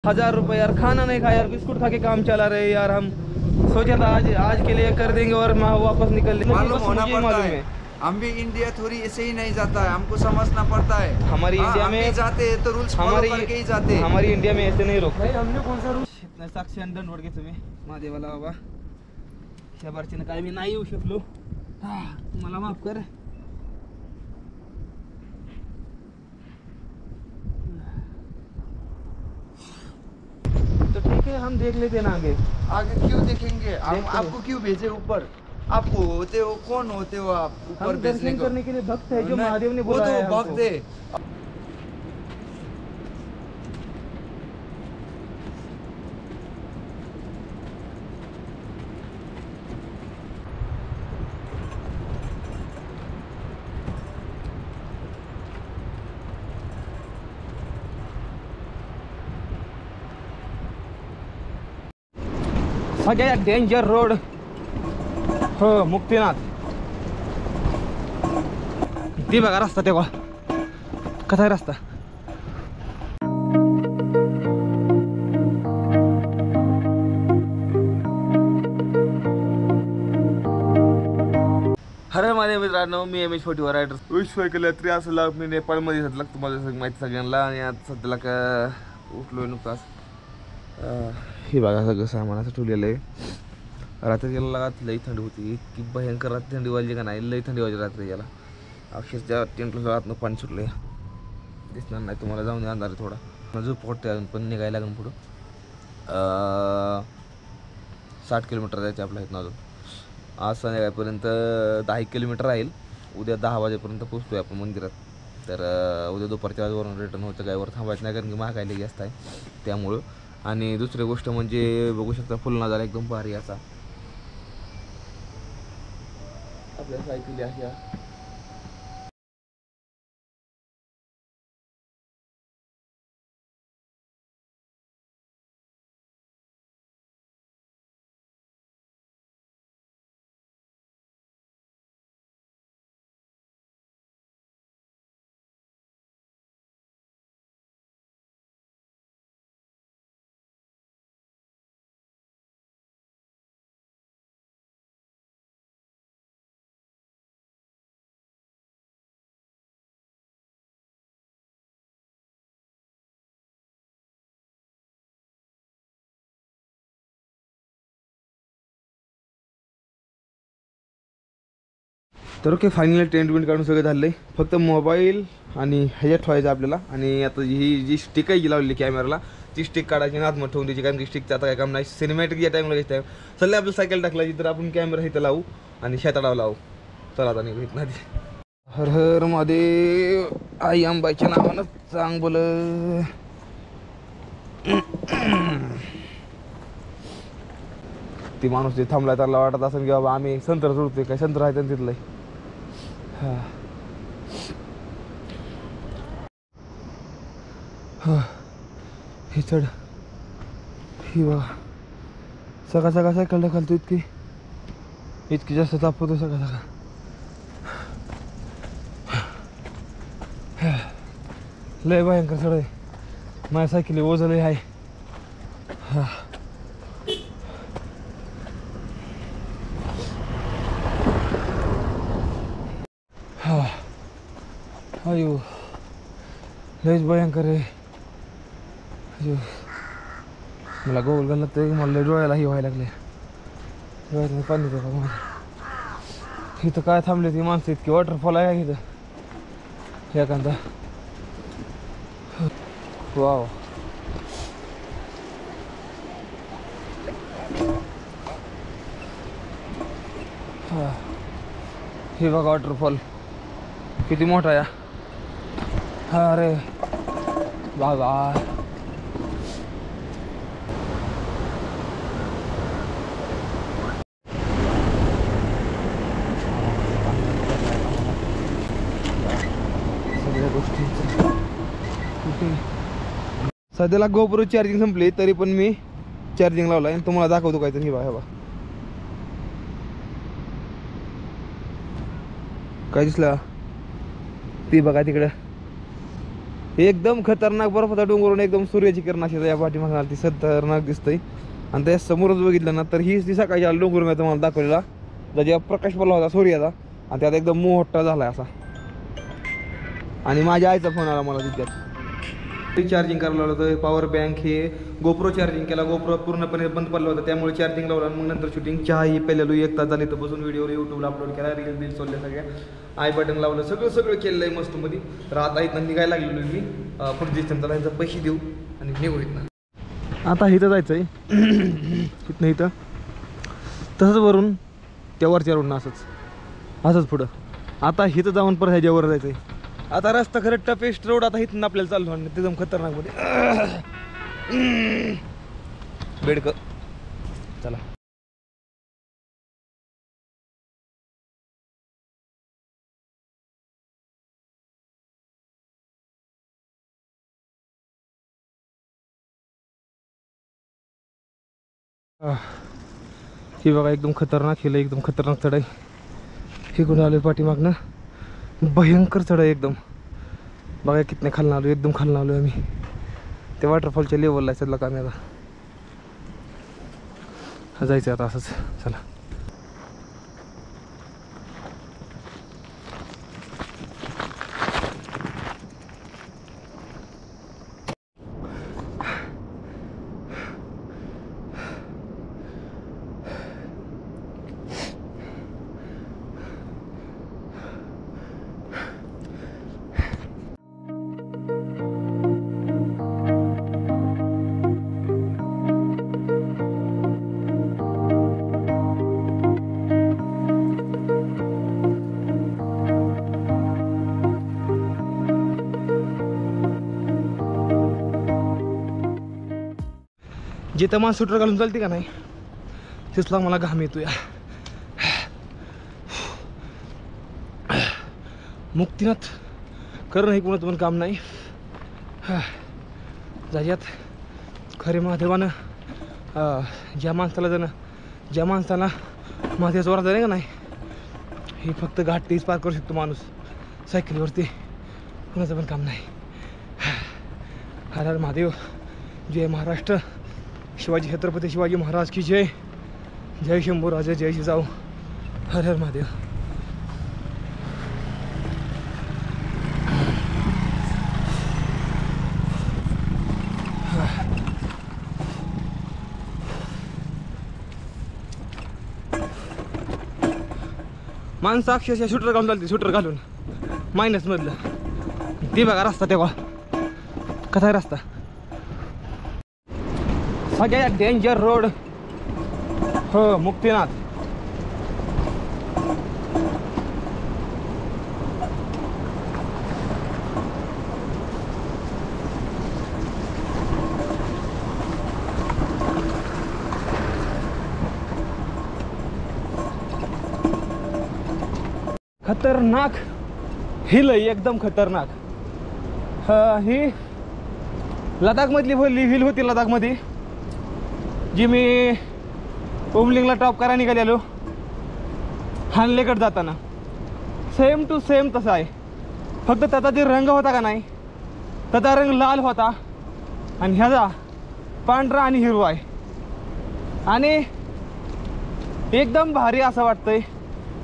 1000 रुपये यार, खाना नहीं खाया यार, बिस्कुट खा के काम चला रहे यार। हम सोचा था आज के लिए कर देंगे और वापस निकल मालूम है। हम भी इंडिया थोड़ी ऐसे ही नहीं जाता है, हमको समझना पड़ता है। हमारी इंडिया हम में भी जाते हैं तो रूल्स फॉलो करके ही जाते हैं। हमारी इंडिया में ऐसे नहीं रोकते। हमने कौन सा रूल इतना साक्षी अंदर नोट के तुम्ही महादेवाला बाबा शबारचीनं काय मी नाही येऊ शकलो, तुम्हाला माफ कर। तो ठीक है, हम देख लेते ना आगे। आगे क्यों देखेंगे? हम आपको क्यों भेजे ऊपर? आपको होते हो, कौन होते हो आप ऊपर भेजने को? करने के लिए भक्त है जो महादेव ने बोला है। भक्त है। सगळ्यात डेंजर रोड हो मुक्तीनाथ। ती बघा रस्ता, तेव्हा कसा आहे रस्ता। हरे माझे मित्रांनो, मी एम एच 40 रायडर विश्वकल यात्री असला मी नेपाळमध्ये घेतला तुम्हाला माहिती सगळ्यांना। आणि आज सध्याला का उठलोय नुकताच। हे बघा सगळं सामान असं ठेवलेलं आहे। रात्री याला लगात लई थंडी होती, इतकी भयंकर रात्री थंडी वाजली का नाही, लई थंडी वाजली रात्री याला। अक्षरशः टेंटला आतनं पाणी सुटले, दिसणार नाही तुम्हाला, जाऊन आणणार आहे थोडा झोप वाटते अजून, पण निघायला लागून पुढं 60 किलोमीटर जायचं आपल्या इथनं अजून। आज संध्याकाळपर्यंत 10 किलोमीटर राहील, उद्या 10 वाजेपर्यंत पोहोचतोय आपण मंदिरात। तर उद्या दुपारच्या वाजवरून रिटर्न होतं, गायवर थांबायचं नाही कारण की महागायला जास्त आहे त्यामुळं। आणि दुसरी गोष्ट म्हणजे बघू शकता फुल नजारा एकदम भारी असा आपल्या सायकली अशा। तर ओके, फायनली टेंट काढून सगळं झालं आहे, फक्त मोबाईल आणि ह्याच्यात ठेवायचं आपल्याला। आणि आता ही जी स्टिक आहे जी लावलेली कॅमेराला, ती स्टिक काढायची आणि आतमध्ये ठेवून द्यायची, कारण की स्टिकचं आता काय काम नाही। सिनेमॅटिक या टाईमला घ्यायचं आहे सल्ले आपलं सायकल टाकलायची तर आपण कॅमेरा इथं लावू आणि शेताडावं लावू। चला आता निघू इथं। हर हर महादेव, आई अंबाईच्या नावानं चांग बोल। ती माणूस जे थांबलाय त्याला वाटत असेल की बाबा आम्ही संत्र सोडतोय, काय संत्र आहे त्यांना तिथलंय। हे चढ, ही बघा सकाळ सकाळ सायकल ढकलतो, इतकी जास्त तापवतो सकाळ सकाळ। लय भयंकर चढ आहे, माझ्या सायकली ओझं लय आहे। अयो लयच भयंकर आहे। मला गोल घालत तर मला लय डोळ्याला ही व्हायला लागले, डोळ्यात पाणी देतो मला। इथं काय थांबले ती माणसं, इतकी वॉटरफॉल आहे इथं एखादा। वाव, हे बघा वॉटरफॉल किती मोठा आहे। अरे बाबा, सगळ्या गोष्टी सध्याला गोप्रो चार्जिंग संपली तरी पण मी चार्जिंग लावला आणि तुम्हाला दाखवतो काहीतरी। हे बघा काय दिसला ती बघा तिकडं, एकदम खतरनाक बर्फाचा डोंगरून एकदम सूर्याची किरण अशी या पाठीमागे ती खतरनाक दिसतंय. आणि त्या समोरच बघितलं ना तर हीच ती सकाळची डोंगर मी तुम्हाला दाखवलेला जेव्हा प्रकाश पडला होता सूर्याचा आणि त्यात एकदम मोठा झाला असा. आणि माझ्या आईचा फोन आला मला तिच्यात चार्जिंग करायला होतं. पॉवर बँक हे गोप्रो चार्जिंग केला. गोप्रो पूर्णपणे बंद पडला होता त्यामुळे चार्जिंग लावला. मग नंतर शूटिंग चहा ही पहिल्यालो 1 तास झाली तर बसून व्हिडिओ यूट्यूबला अपलोड केला. रील सोडल्या सगळ्या. आय बटन लावलं सगळं केलेलं आहे मस्त मध्ये. तर आता इथं निघायला लागलेलो मी पुढे त्याला यांचा पैसे देऊ आणि निघू इथनं. आता इथं जायचं आहे इथं तसंच वरून त्या वरच्या रोडनं असंच पुढं. आता इथं जाऊन परत ह्याच्यावर जायचं आहे. आता रस्ता खरं टफेस्ट रोड आता इथून आपल्याला चाललो आणि एकदम खतरनाक मध्ये बेडक. चला ही बघा एकदम खतरनाक हिला एकदम खतरनाक चढाई. हे कुठं आलो पाठीमागनं भयंकर चढाई एकदम. बघा कितने खालून आलो एकदम खालून आलो आम्ही. त्या वॉटरफॉलच्या लेवलला चढला का आम्ही आता जायचं आता असंच. चला जिथं मला सुटर घालून चालते का नाही तिथला मला घाम येतो या. मुक्तीनाथ करणं हे कोणाचं पण काम नाही. ज्याच्यात खरे महादेवानं ज्या माणसाला महादेवाचा वरदान आहे का नाही हे फक्त घाट तेच पार करू शकतो माणूस. सायकलीवरती कोणाचं पण काम नाही. हर हर महादेव. जय महाराष्ट्र. शिवाजी छत्रपती शिवाजी महाराज की जय. जय शंभू राजा जय जिजाऊ. हर हर महादेव. माणसं अक्षरशः शूटर घालून चालते. शूटर घालून मायनस मधलं ते बघा रस्ता तेव्हा कसा आहे रस्ता. सगळ्यात डेंजर रोड हो मुक्तीनाथ. खतरनाक हिल एकदम खतरनाक. ही लडाखमधली हिल होती. लडाखमध्ये जी मी उमलिंगला टॉप करायला निघालेलो हानलेकट जाताना सेम टू सेम तसा आहे. फक्त त्याचा जे रंग होता का नाही त्याचा रंग लाल होता आणि ह्याचा पांढरा आणि हिरवा आहे. आणि एकदम भारी असं वाटतंय.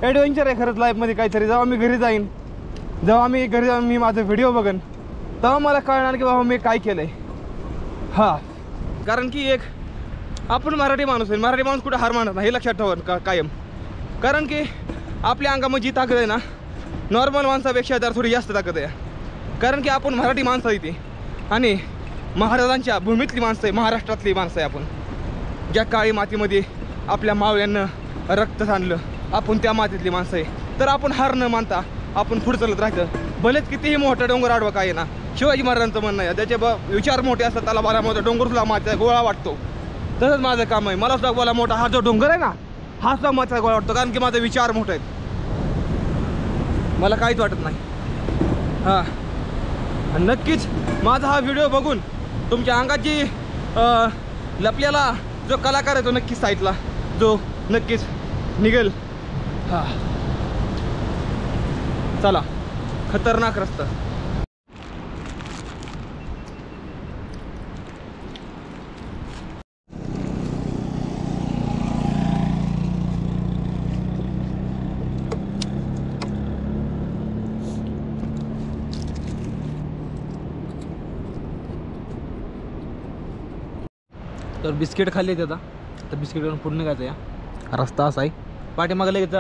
ॲडव्हेंचर आहे खरंच लाईफमध्ये काहीतरी. जेव्हा मी घरी जाईन मी माझं व्हिडिओ बघेन तेव्हा मला कळणार की बाबा मी काय केलं आहे. हां कारण की एक आपण मराठी माणूस आहे. मराठी माणूस कुठं हार मानत नाही हे लक्षात ठेवा कायम. कारण की आपल्या अंगामध्ये जी ताकद आहे ना नॉर्मल माणसापेक्षा जर थोडी जास्त ताकद आहे. कारण की आपण मराठी माणसं आहे ती आणि महाराजांच्या भूमीतली माणसं आहे. महाराष्ट्रातली माणसं आहे आपण. ज्या काळी मातीमध्ये आपल्या मावळ्यांना रक्त सांडलं आपण त्या मातीतली माणसं आहे. तर आपण हार न मानता आपण पुढे चालत राहायचं. भलेच कितीही मोठा डोंगर आडवा काय ना. शिवाजी महाराजांचं म्हणणं आहे त्याचे विचार मोठे असतात त्याला मला मोठा डोंगर सुद्धा मातीचा गोळा वाटतो. तसंच माझं काम आहे. मला सुद्धा बोला मोठा हा जो डोंगर आहे ना हा सुद्धा मातीचा गोळा वाटतो. कारण की माझे विचार मोठे आहेत. मला काहीच वाटत नाही. हां नक्कीच माझा हा व्हिडिओ बघून तुमच्या अंगाची लपल्याला जो कलाकार आहे तो नक्कीच साईटला जो नक्कीच निघेल. हां चला खतरनाक रस्ता. तर बिस्किट खाल्ली आता तर बिस्किट करून पूर्ण निघायचं या रस्ता असा आहे पाठीमागं लगेच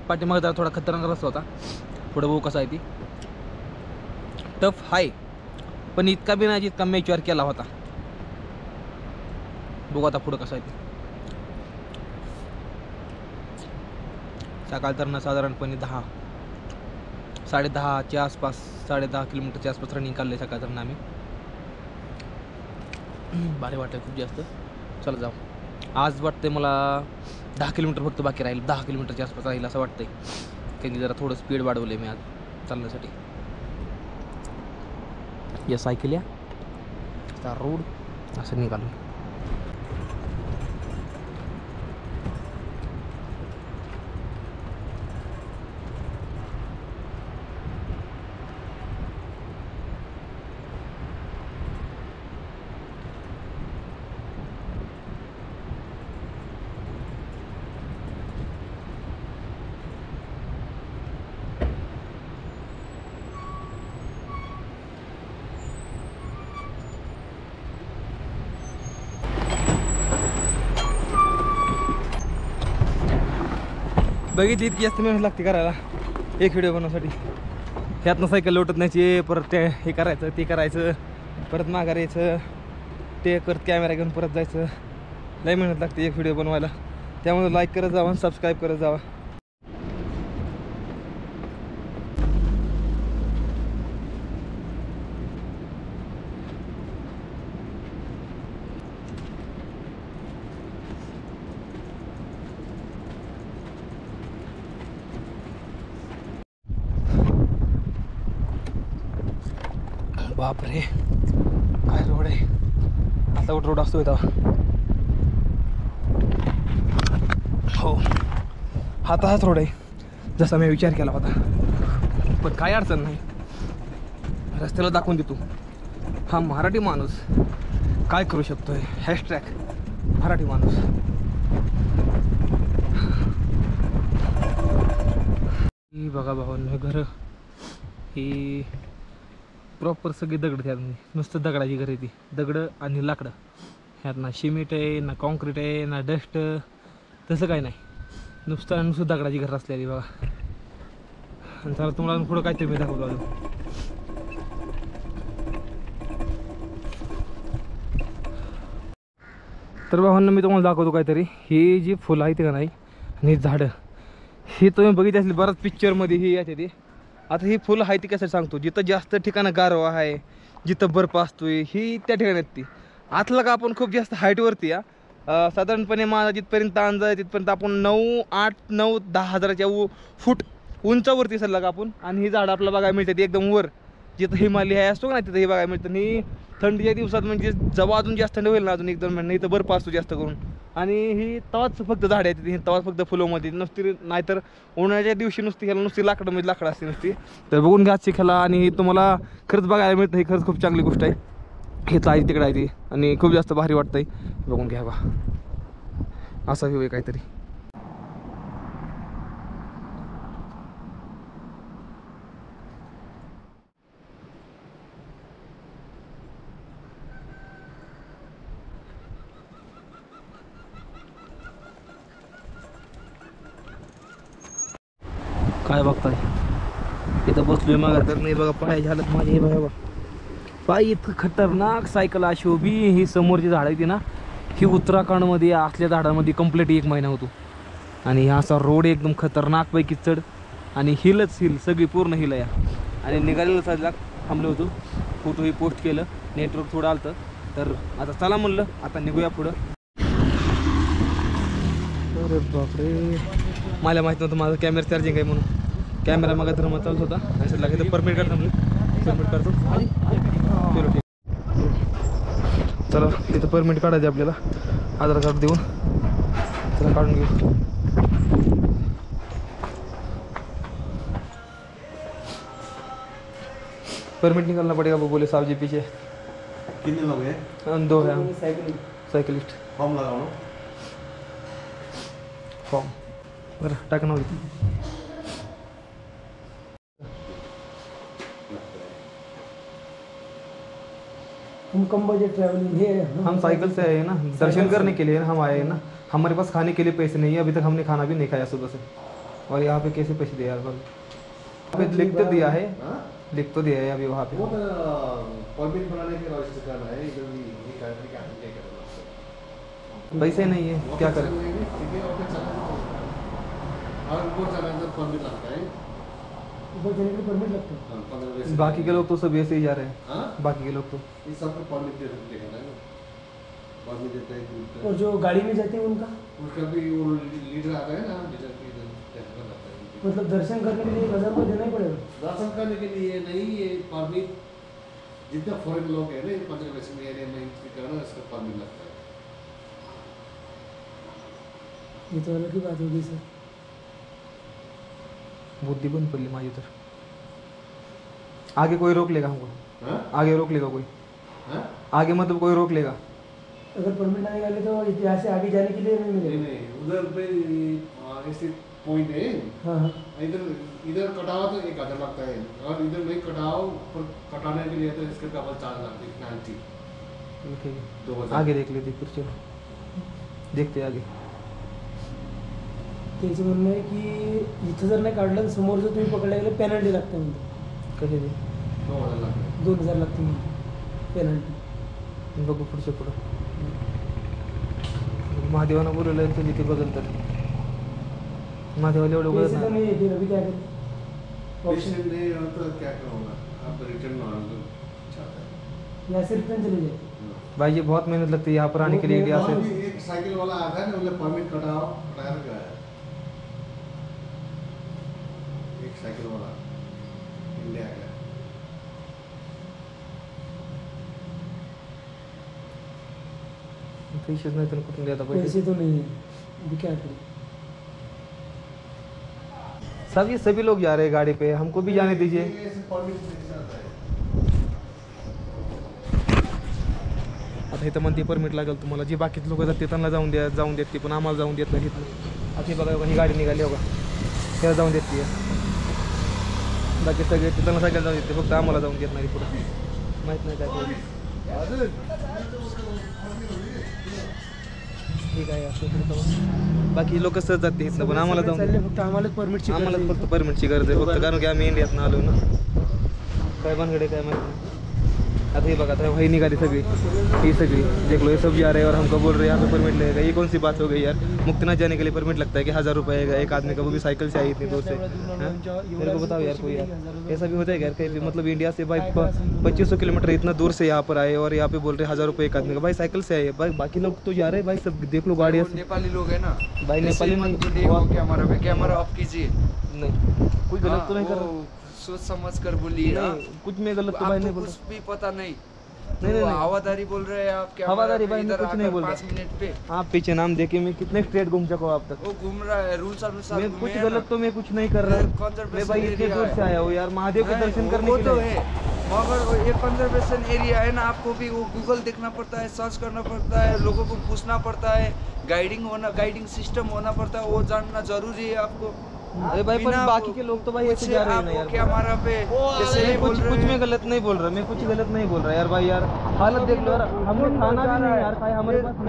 पाठीमागं जरा थोडा खतरनाक रस्ता होता पुढं बघू कसा आहे ती टफ आहे पण इतका बी नाही जितका मी विचार केला होता बघू आता पुढं कसं आहे ते सकाळ तर ना साधारणपणे 10-10:30च्या आसपास 10.5 किलोमीटरच्या आसपास रनिंग काढलं आहे सकाळ तर आम्ही भारी वाटतं खूप जास्त चला जाऊ आज वाटतंय मला 10 किलोमीटर फक्त बाकी राहील 10 किलोमीटरच्या आसपास राहील असं वाटतंय कारण की जरा थोडं स्पीड वाढवलं मी आज चालण्यासाठी या सायकल या रोड असं निघालो बघितली इतकी जास्त मेहनत लागते करायला एक व्हिडिओ बनवण्यासाठी ह्यातनं सायकल लोटत न्यायची परत ते हे करायचं ते करायचं परत माघार यायचं ते करत कॅमेरा घेऊन परत जायचं लई मेहनत लागते एक व्हिडिओ बनवायला त्यामुळे लाईक करत जावा सबस्क्राईब करत जावा बापरे काय रोड आहे असा रोड असतो इथं हो हा तसाच रोड आहे जसा मी विचार केला होता पण काय अडचण नाही रस्त्याला दाखवून देतो हा मराठी माणूस काय करू शकतोय हॅशटॅग मराठी माणूस ही बघा भावांनो घरं ही प्रॉपर सगळी दगड त्यात नुसतं दगडाची घर आहे ती दगडं आणि लाकडं ह्यात ना सिमेंट आहे ना कॉन्क्रीट आहे ना डस्ट तसं काही नाही नुसतं दगडाची घर असलेली बघा आणि चला तुम्हाला पुढं काहीतरी मी दाखवतो अजून तर भावांना मी तुम्हाला दाखवतो काहीतरी ही जी फुलं आहेत का नाही आणि झाडं ही तुम्ही बघितली असली बऱ्याच पिक्चरमध्ये ही येते ती आता ही फुलं आहे ती कसं सांगतो जिथं जास्त ठिकाणं गारवा आहे जिथं बर्फ असतोय ही त्या ठिकाणी आहेत ती आतला का आपण खूप जास्त हाईटवरती या साधारणपणे माझा जिथपर्यंत अंदाज आहे तिथपर्यंत आपण 9-10 हजाराच्या फूट उंचावरती सरला का आपण आणि ही झाडं आपल्याला बघायला मिळतात एकदम वर जिथं हिमालय असतो का नाही तिथं हे बघायला मिळतं आणि थंडीच्या दिवसात म्हणजे जेव्हा अजून जास्त थंड होईल ना अजून एकदम म्हणजे इथं बर्फ असतो जास्त करून आणि ही तवाच फक्त झाड आहेत ही तवाच फक्त फुलामध्ये नुसती नाहीतर उन्हाळ्याच्या दिवशी नुसती ह्याला नुसती लाकडं म्हणजे लाकडं असते नुसती तर बघून घ्या शिकायला आणि तुम्हाला खरंच बघायला मिळतं ही खरंच खूप चांगली गोष्ट आहे हेच आहे तिकडे आहे ती आणि खूप जास्त भारी वाटतंय बघून घ्या बा असा व्ह्यू आहे काहीतरी काय बघताय इथं बसलोय मागा तर नाही बघा पाय झालं माझे बघा पाय इतकं खतरनाक सायकल अशी उभी ही समोरची झाड आहे ती ना ही उत्तराखंडमध्ये असल्या झाडांमध्ये कंप्लीट 1 महिना होतो आणि हा असा रोड एकदम खतरनाकपैकी चढ आणि हिलच हिल सगळी पूर्ण हिल या आणि निघालेलं साजला थांबलो होतो फोटोही पोस्ट केलं नेटवर्क थोडं आलं तर आता चला म्हणलं आता निघूया पुढं अरे बापरे मला माहीत नव्हतं माझं कॅमेरा चार्जिंग आहे म्हणून कॅमेरा मग तर मग चालत होता आणि लागेल परमिट काढतो परमिट काढतो चलो ठीक चला तिथं परमिट काढायचं आपल्याला आधार कार्ड देऊन चला काढून घेऊ परमिट निकालना पड़ेगा वो बोले साहब जी पीछे कितने लोग हैं? हम 2 हैं साइकिलिस्ट फॉर्म लगाओ ना फॉर्म बरं टाकणं होती हम कम बजट ट्रैवलिंग है हम साइकिल से आए हैं ना, दर्शन करने के लिए हम आए हैं ना। हमारे पास खाने के लिए पैसे नहीं है, अभी तक हमने खाना भी नहीं खाया सुबह से। और यहाँ पे कैसे पैसे दिए यार भाई? वहाँ पे लिख तो दिया है, लिख तो दिया है अभी वहाँ पे। वो परमिट बनाने के रजिस्टर करना है, इधर भी ये करने के आगे क्या करना है। पैसे नहीं है, क्या करें? ठीक है, और चला और ऊपर जाना तो परमिट लगता है। ऊपर जाने के लिए परमिट लगता है। हाँ, 15 बाकी के लोग तो सब ऐसे ही जा रहे हैं। हाँ? बाकी के लोग तो इस सबको परमिट देना है ना, परमिट देता है। और जो गाड़ी में जाते हैं उनका उसका भी वो लीडर आता है ना, लीडर के इधर देखना रहता है। मतलब दर्शन करने के लिए 1000 रुपये देना ही पड़ेगा। दर्शन करने के लिए नहीं, ये परमिट जितना फॉरेन लोग है ना, 15 एरिया में एंट्री करना, इसका परमिट लगता है। ये तो अलग ही बात होगी सर। बुद्धि बंद पडली माझी तर। आगे कोई रोक लेगा हमको? हाँ? आगे रोक लेगा कोई? हाँ? आगे मतलब कोई रोक लेगा? अगर परमिट नहीं निकाले तो यहाँ से आगे जाने के लिए नहीं नहीं मिलेगा। नहीं, उधर पे ऐसे पॉइंट है, हाँ हाँ इधर इधर कटाओ तो 1000 लगता है, और इधर नहीं कटाओ, पर कटाने के लिए तो इसके डबल चार्ज लगता है, पेनल्टी ठीक है, 2000। आगे देख लेते फिर, चलो देखते हैं आगे। त्याचं म्हणणं आहे की इथं जर नाही काढलं तर समोर जर तुम्ही पकडला गेलं पेनल्टी लागते म्हणतो। कसे ते 2000 लगता है। 2000 लागते म्हणतो पेनल्टी। बघू पुढच्या पुढं। महादेवानं बोलवलं तर तिथे बघल तर महादेवाला एवढं पैसे बघत तो नाही। नहीं है फिर अभी क्या करें? पेशेंट नहीं हो तो क्या करूँगा, आप रिटर्न मारो तो चाहता है। यहाँ से रिटर्न चले जाए। भाई ये बहुत मेहनत लगती है यहाँ पर आने के लिए। बहुत यहाँ वहाँ से भी एक साइकिल वाला आता है ना, बोले परमिट कटाओ, कटाया गया है। एक साइकिल वाला इंडिया का। पैसेच नाही तर कुठून देता पैसे? पैसे तो नहीं है, अभी क्या करें? सभी लोग जा रहे हैं गाड़ी पे, हमको भी जाने दीजिए। ये ऐसे परमिट नहीं चाहता है। आता इथं म्हणते परमिट लागेल तुम्हाला, जी बाकीचे लोक जातात त्यांना जाऊन देत ती, पण आम्हाला जाऊन देत नाही इथं। आता हे बघा ही गाडी निघाली बघा, त्याला जाऊन देत ती। बाकी सगळे त्यांना सगळ्याला जाऊन देते, फक्त आम्हाला जाऊन देत नाही पुढे। माहीत नाही काय ठीक आहे असं पुढं बाकी लोक सहज जाते इथनं, पण आम्हाला जाऊन चालले फक्त आम्हाला परमिटची आम्हाला फक्त परमिटची गरज आहे फक्त, कारण की आम्ही इंडियात आलो ना। काय भानगडे काय माहिती नाही। आता ये बघा, वही निकाली सगळी, ये सगळी देख लो, ये सब जा रहे हैं और हमको बोल रहे हैं यहाँ पे परमिट लगेगा। ये कौन सी बात हो गई यार? मुक्तिनाथ जाने के लिए परमिट लगता है कि 1000 रुपये आएगा एक आदमी का, वो भी साइकिल से आई इतनी दूर से। मेरे को बताओ यार कोई यार, ऐसा भी होता है यार कहीं भी? मतलब इंडिया से भाई 2500 किलोमीटर इतना दूर से यहाँ पर आए और यहाँ पे बोल रहे 1000 रुपये एक आदमी का। भाई साइकिल से आए भाई, बाकी लोग तो जा रहे हैं भाई, सब देख लो गाड़ियाँ। नेपाली लोग है ना भाई नेपाली नहीं, कैमरा पे कैमरा ऑफ कीजिए। नहीं कुछ गलत तो नहीं कर वो सोच समझ कर बोलिए ना, नहीं, कुछ में गलत तो भाई आपको नहीं बोल कुछ भी पता नहीं। नहीं, नहीं। हवादारी बोल रहे हैं आप, क्या हवादारी भाई, मैं कुछ नहीं बोल 5 मिनट पे रहा। आप पीछे नाम देखे मैं कितने स्टेट घूम चुका हूँ अब तक। वो घूम रहा है रूल्स अनुसार मैं घूमे कुछ है गलत ना। तो मैं कुछ नहीं कर रहा हूँ। Conservation मैं भाई इतने area दूर है। से आया हूँ यार, महादेव के नहीं, दर्शन करने वो के तो लिए। है, मगर वो ये कंजर्वेशन एरिया है ना, आपको भी वो गूगल देखना पड़ता है, सर्च करना पड़ता है, लोगों को पूछना पड़ता है, गाइडिंग सिस्टम होना पड़ता है, वो जानना जरूरी है आपको। अरे भाई पर बिना बाकी के लोग तो भाई ऐसे जा रहे हैं ना यार। क्या हमारा पे जैसे मैं ही बोल कुछ रहे कुछ हैं। में गलत नहीं बोल रहा, मैं कुछ गलत नहीं बोल रहा यार भाई यार, हालत देख लो यार, हमने खाना भी नहीं यार खाया, हमारे पास नहीं।